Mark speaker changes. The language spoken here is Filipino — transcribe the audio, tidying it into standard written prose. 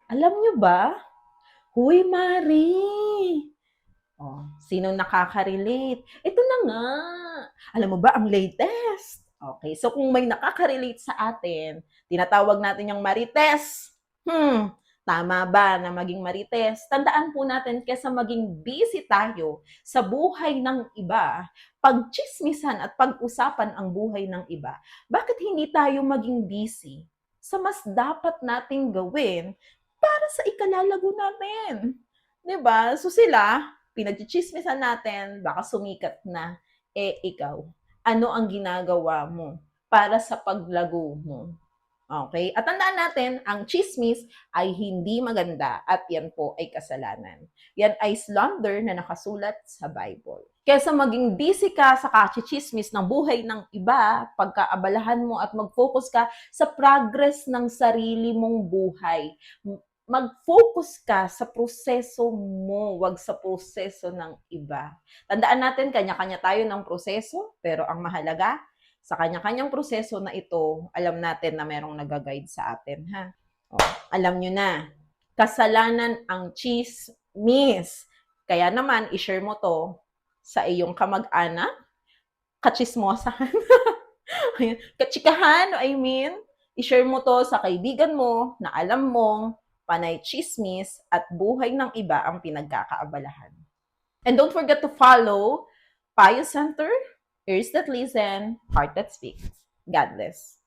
Speaker 1: Alam niyo ba? Huy, Mari! Oh, sinong nakaka-relate? Ito na nga. Alam mo ba ang latest? Okay, so kung may nakaka-relate sa atin, tinatawag natin yung Marites. Tama ba na maging Marites? Tandaan po natin kesa maging busy tayo sa buhay ng iba, pagchismisan at pag-usapan ang buhay ng iba, bakit hindi tayo maging busy sa mas dapat nating gawin para sa ikalalago natin? 'Di ba? So sila, pinagchichismisan natin, baka sumikat na, ikaw, ano ang ginagawa mo para sa paglago mo? Okay? At tandaan natin, ang chismis ay hindi maganda at yan po ay kasalanan. Yan ay slander na nakasulat sa Bible. Kesa maging busy ka sa kachichismis ng buhay ng iba, pagkaabalahan mo at mag-focus ka sa progress ng sarili mong buhay. Mag-focus ka sa proseso mo, wag sa proseso ng iba. Tandaan natin, kanya-kanya tayo ng proseso, pero ang mahalaga, sa kanya-kanyang proseso na ito, alam natin na merong nag-guide sa atin, ha? O, alam nyo na, kasalanan ang chismis. Kaya naman, i-share mo to sa iyong kamag-anak, kachismosahan, kachikahan, I mean, i-share mo to sa kaibigan mo na alam mong panay chismis at buhay ng iba ang pinagkakaabalahan. And don't forget to follow Payo Center, Ears That Listen, Heart That Speaks. God bless.